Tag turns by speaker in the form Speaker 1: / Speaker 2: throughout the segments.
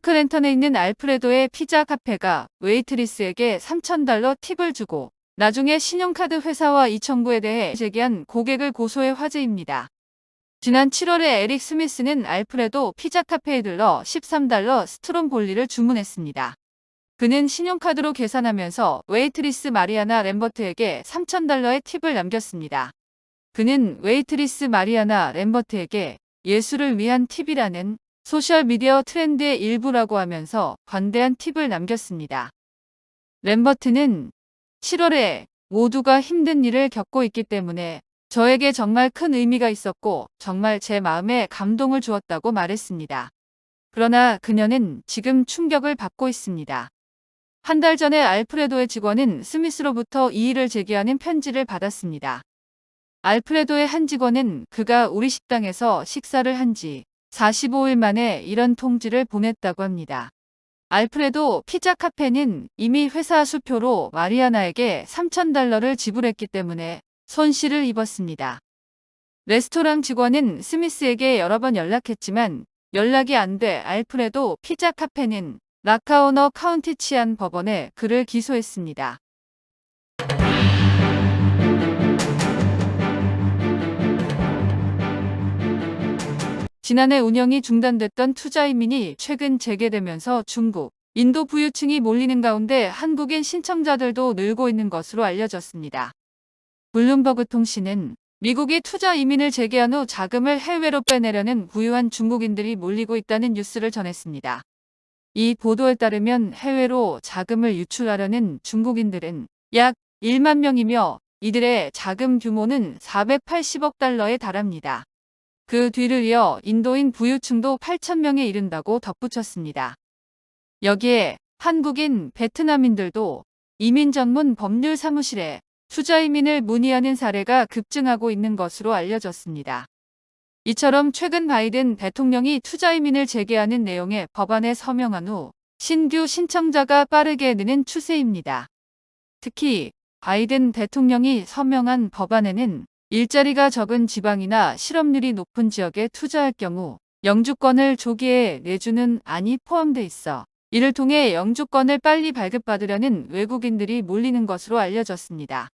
Speaker 1: 노스크랜턴에 있는 알프레도의 피자 카페가 웨이트리스에게 $3,000 팁을 주고 나중에 신용카드 회사와 이 청구에 대해 제기한 고객을 고소해 화제입니다. 지난 7월에 에릭 스미스는 알프레도 피자 카페에 들러 $13 스트롬볼리를 주문했습니다. 그는 신용카드로 계산하면서 웨이트리스 마리아나 램버트에게 $3,000의 팁을 남겼습니다. 그는 웨이트리스 마리아나 램버트에게 예술을 위한 팁이라는 소셜미디어 트렌드의 일부라고 하면서 관대한 팁을 남겼습니다. 램버트는 7월에 모두가 힘든 일을 겪고 있기 때문에 저에게 정말 큰 의미가 있었고 정말 제 마음에 감동을 주었다고 말했습니다. 그러나 그녀는 지금 충격을 받고 있습니다. 한 달 전에 알프레도의 직원은 스미스로부터 이의를 제기하는 편지를 받았습니다. 알프레도의 한 직원은 그가 우리 식당에서 식사를 한 지 45일 만에 이런 통지를 보냈다고 합니다. 알프레도 피자 카페는 이미 회사 수표로 마리아나에게 $3,000를 지불했기 때문에 손실을 입었습니다. 레스토랑 직원은 스미스에게 여러 번 연락했지만 연락이 안 돼 알프레도 피자 카페는 라카오너 카운티 치안 법원에 그를 기소했습니다. 지난해 운영이 중단됐던 투자이민이 최근 재개되면서 중국, 인도 부유층이 몰리는 가운데 한국인 신청자들도 늘고 있는 것으로 알려졌습니다. 블룸버그 통신은 미국이 투자 이민을 재개한 후 자금을 해외로 빼내려는 부유한 중국인들이 몰리고 있다는 뉴스를 전했습니다. 이 보도에 따르면 해외로 자금을 유출하려는 중국인들은 약 1만 명이며 이들의 자금 규모는 $480억 달합니다. 그 뒤를 이어 인도인 부유층도 8,000명에 이른다고 덧붙였습니다. 여기에 한국인, 베트남인들도 이민 전문 법률 사무실에 투자 이민을 문의하는 사례가 급증하고 있는 것으로 알려졌습니다. 이처럼 최근 바이든 대통령이 투자 이민을 재개하는 내용의 법안에 서명한 후 신규 신청자가 빠르게 느는 추세입니다. 특히 바이든 대통령이 서명한 법안에는 일자리가 적은 지방이나 실업률이 높은 지역에 투자할 경우 영주권을 조기에 내주는 안이 포함돼 있어 이를 통해 영주권을 빨리 발급받으려는 외국인들이 몰리는 것으로 알려졌습니다.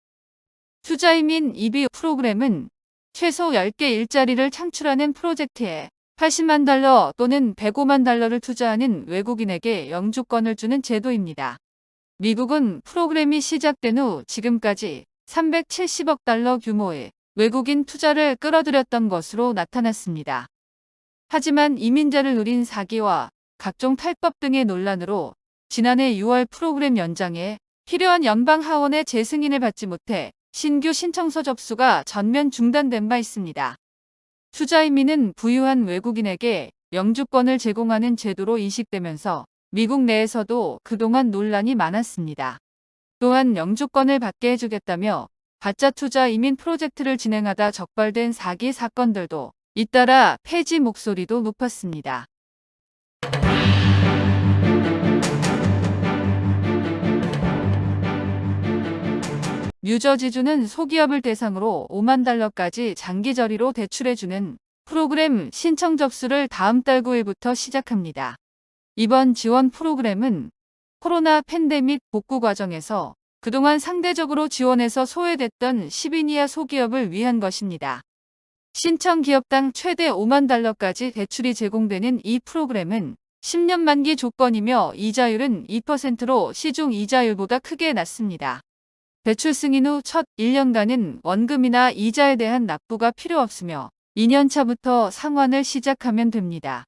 Speaker 1: 투자이민 EB 프로그램은 최소 10개 일자리를 창출하는 프로젝트에 $80만 또는 $105만 투자하는 외국인에게 영주권을 주는 제도입니다. 미국은 프로그램이 시작된 후 지금까지 $370억 규모의 외국인 투자를 끌어들였던 것으로 나타났습니다. 하지만 이민자를 노린 사기와 각종 탈법 등의 논란으로 지난해 6월 프로그램 연장에 필요한 연방 하원의 재승인을 받지 못해 신규 신청서 접수가 전면 중단된 바 있습니다. 투자이민은 부유한 외국인에게 영주권을 제공하는 제도로 인식되면서 미국 내에서도 그동안 논란이 많았습니다. 또한 영주권을 받게 해주겠다며 가짜 투자 이민 프로젝트를 진행하다 적발된 사기 사건들도 잇따라 폐지 목소리도 높았습니다. 뉴저지주는 소기업을 대상으로 $50,000까지 장기저리로 대출해주는 프로그램 신청 접수를 다음 달 9일부터 시작합니다. 이번 지원 프로그램은 코로나 팬데믹 복구 과정에서 그동안 상대적으로 지원에서 소외됐던 10인 이하 소기업을 위한 것입니다. 신청 기업당 최대 $50,000까지 대출이 제공되는 이 프로그램은 10년 만기 조건이며 이자율은 2%로 시중 이자율보다 크게 낮습니다. 대출 승인 후 첫 1년간은 원금이나 이자에 대한 납부가 필요 없으며 2년 차부터 상환을 시작하면 됩니다.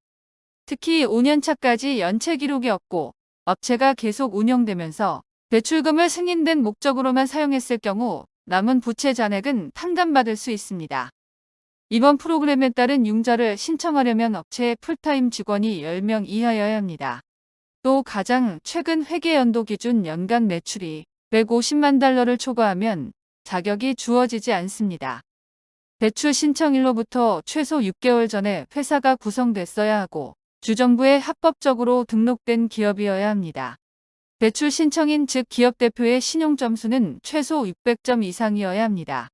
Speaker 1: 특히 5년 차까지 연체 기록이 없고 업체가 계속 운영되면서 대출금을 승인된 목적으로만 사용했을 경우 남은 부채 잔액은 탕감받을 수 있습니다. 이번 프로그램에 따른 융자를 신청하려면 업체의 풀타임 직원이 10명 이하여야 합니다. 또 가장 최근 회계 연도 기준 연간 매출이 $150만 초과하면 자격이 주어지지 않습니다. 대출 신청일로부터 최소 6개월 전에 회사가 구성됐어야 하고 주정부에 합법적으로 등록된 기업이어야 합니다. 대출 신청인 즉 기업 대표의 신용점수는 최소 600점 이상이어야 합니다.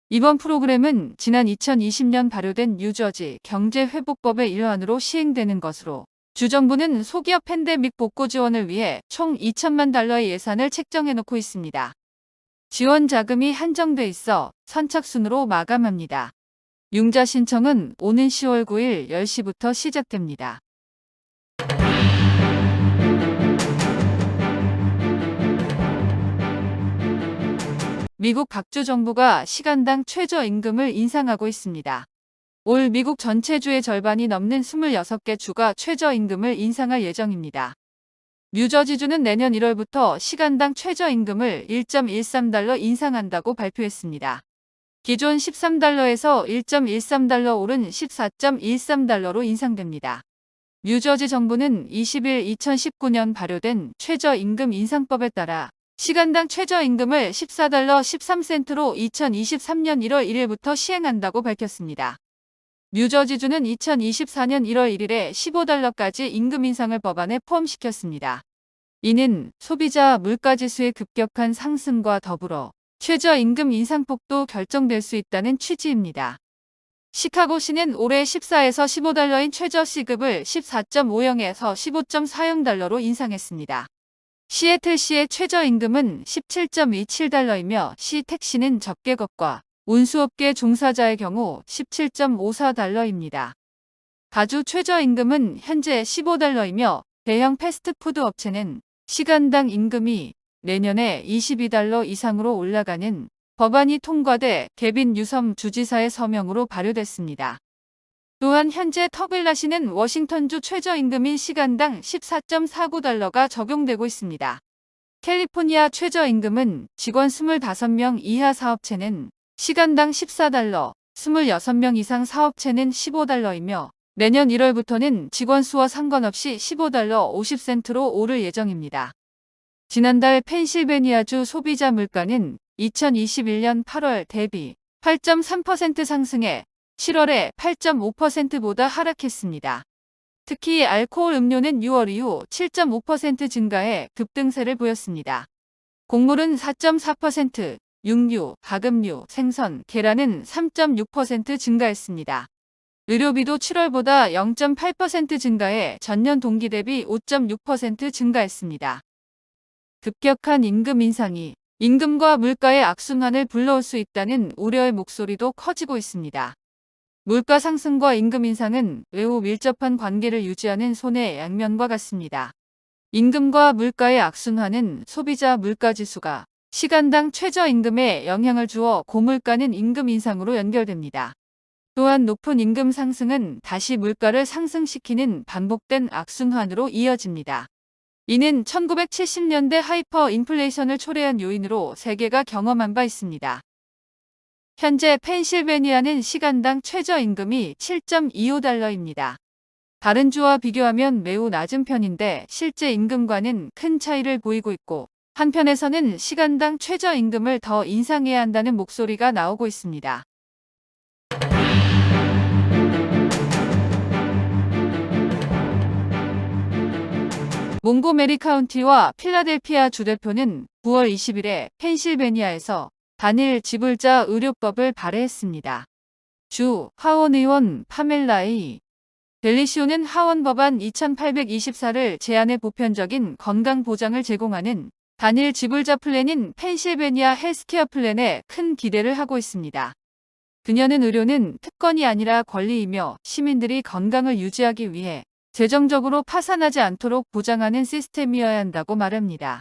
Speaker 1: 이번 프로그램은 지난 2020년 발효된 뉴저지 경제회복법의 일환으로 시행되는 것으로 주정부는 소기업 팬데믹 복구 지원을 위해 총 2천만 달러의 예산을 책정해놓고 있습니다. 지원 자금이 한정돼 있어 선착순으로 마감합니다. 융자 신청은 오는 10월 9일 10시부터 시작됩니다. 미국 각주 정부가 시간당 최저임금을 인상하고 있습니다. 올 미국 전체 주의 절반이 넘는 26개 주가 최저임금을 인상할 예정입니다. 뉴저지주는 내년 1월부터 시간당 최저임금을 1.13달러 인상한다고 발표했습니다. 기존 13달러에서 1.13달러 오른 14.13달러로 인상됩니다. 뉴저지 정부는 20일 2019년 발효된 최저임금 인상법에 따라 시간당 최저임금을 14달러 13센트로 2023년 1월 1일부터 시행한다고 밝혔습니다. 뉴저지주는 2024년 1월 1일에 15달러까지 임금 인상을 법안에 포함시켰습니다. 이는 소비자 물가지수의 급격한 상승과 더불어 최저임금 인상폭도 결정될 수 있다는 취지입니다. 시카고시는 올해 14에서 15달러인 최저시급을 14.50에서 15.40달러로 인상했습니다. 시애틀시의 최저임금은 17.27달러이며 시 택시는 접객업과 운수업계 종사자의 경우 17.54달러입니다. 가주 최저임금은 현재 15달러이며 대형 패스트푸드 업체는 시간당 임금이 내년에 22달러 이상으로 올라가는 법안이 통과돼 개빈 뉴섬 주지사의 서명으로 발효됐습니다. 또한 현재 터빌라시는 워싱턴주 최저임금인 시간당 14.49달러가 적용되고 있습니다. 캘리포니아 최저임금은 직원 25명 이하 사업체는 시간당 14달러, 26명 이상 사업체는 15달러이며 내년 1월부터는 직원 수와 상관없이 15달러 50센트로 오를 예정입니다. 지난달 펜실베니아주 소비자 물가는 2021년 8월 대비 8.3% 상승해 7월에 8.5%보다 하락했습니다. 특히 알코올 음료는 6월 이후 7.5% 증가해 급등세를 보였습니다. 곡물은 4.4%, 육류, 가금류, 생선, 계란은 3.6% 증가했습니다. 의료비도 7월보다 0.8% 증가해 전년 동기 대비 5.6% 증가했습니다. 급격한 임금 인상이 임금과 물가의 악순환을 불러올 수 있다는 우려의 목소리도 커지고 있습니다. 물가 상승과 임금 인상은 매우 밀접한 관계를 유지하는 손의 양면과 같습니다. 임금과 물가의 악순환은 소비자 물가지수가 시간당 최저임금에 영향을 주어 고물가는 임금 인상으로 연결됩니다. 또한 높은 임금 상승은 다시 물가를 상승시키는 반복된 악순환으로 이어집니다. 이는 1970년대 하이퍼 인플레이션을 초래한 요인으로 세계가 경험한 바 있습니다. 현재 펜실베니아는 시간당 최저임금이 7.25달러입니다. 다른 주와 비교하면 매우 낮은 편인데 실제 임금과는 큰 차이를 보이고 있고 한편에서는 시간당 최저임금을 더 인상해야 한다는 목소리가 나오고 있습니다. 몽고메리 카운티와 필라델피아 주대표는 9월 20일에 펜실베니아에서 단일 지불자 의료법을 발의했습니다. 주 하원의원 파멜라이 델리시오는 하원 법안 2824를 제안해 보편적인 건강 보장을 제공하는 단일 지불자 플랜인 펜실베니아 헬스케어 플랜에 큰 기대를 하고 있습니다. 그녀는 의료는 특권이 아니라 권리이며 시민들이 건강을 유지하기 위해 재정적으로 파산하지 않도록 보장하는 시스템이어야 한다고 말합니다.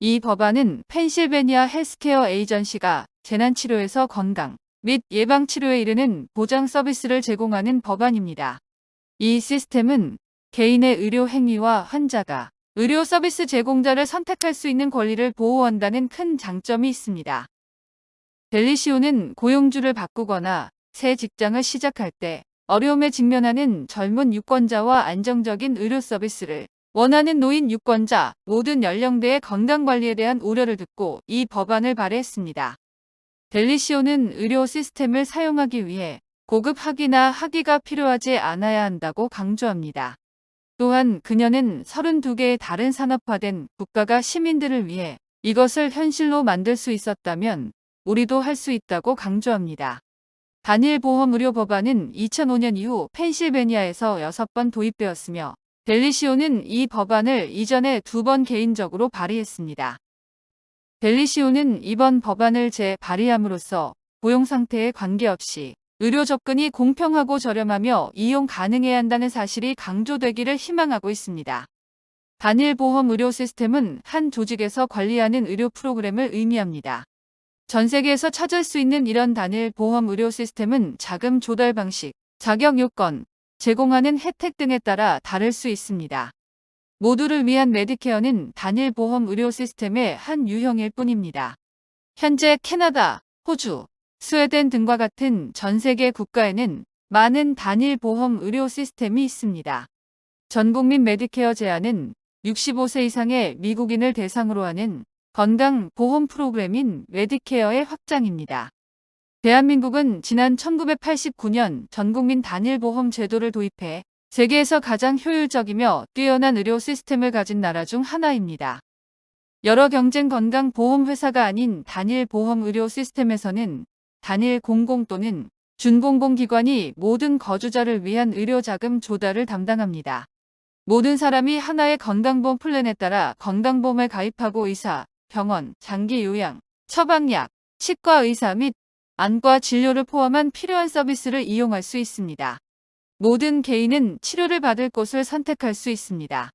Speaker 1: 이 법안은 펜실베니아 헬스케어 에이전시가 재난치료에서 건강 및 예방치료에 이르는 보장 서비스를 제공하는 법안입니다. 이 시스템은 개인의 의료 행위와 환자가 의료 서비스 제공자를 선택할 수 있는 권리를 보호한다는 큰 장점이 있습니다. 델리시오는 고용주를 바꾸거나 새 직장을 시작할 때 어려움에 직면하는 젊은 유권자와 안정적인 의료 서비스를 원하는 노인 유권자, 모든 연령대의 건강관리에 대한 우려를 듣고 이 법안을 발의했습니다. 델리시오는 의료 시스템을 사용하기 위해 고급 학위나 학위가 필요하지 않아야 한다고 강조합니다. 또한 그녀는 32개의 다른 산업화된 국가가 시민들을 위해 이것을 현실로 만들 수 있었다면 우리도 할 수 있다고 강조합니다. 단일 보험 의료 법안은 2005년 이후 펜실베니아에서 6번 도입되었으며 벨리시오는 이 법안을 이전에 2번 개인적으로 발의했습니다. 벨리시오는 이번 법안을 재발의함으로써 고용 상태에 관계없이 의료 접근이 공평하고 저렴하며 이용 가능해야 한다는 사실이 강조되기를 희망하고 있습니다. 단일 보험 의료 시스템은 한 조직에서 관리하는 의료 프로그램을 의미합니다. 전 세계에서 찾을 수 있는 이런 단일 보험 의료 시스템은 자금 조달 방식, 자격 요건, 제공하는 혜택 등에 따라 다를 수 있습니다. 모두를 위한 메디케어는 단일 보험 의료 시스템의 한 유형일 뿐입니다. 현재 캐나다, 호주, 스웨덴 등과 같은 전 세계 국가에는 많은 단일 보험 의료 시스템이 있습니다. 전국민 메디케어 제한은 65세 이상의 미국인을 대상으로 하는 건강보험 프로그램인 메디케어의 확장입니다. 대한민국은 지난 1989년 전국민 단일보험 제도를 도입해 세계에서 가장 효율적이며 뛰어난 의료 시스템을 가진 나라 중 하나입니다. 여러 경쟁 건강보험 회사가 아닌 단일 보험 의료 시스템에서는 단일 공공 또는 준공공기관이 모든 거주자를 위한 의료자금 조달을 담당합니다. 모든 사람이 하나의 건강보험 플랜에 따라 건강보험에 가입하고 의사, 병원, 장기 요양, 처방약, 치과 의사 및 안과 진료를 포함한 필요한 서비스를 이용할 수 있습니다. 모든 개인은 치료를 받을 곳을 선택할 수 있습니다.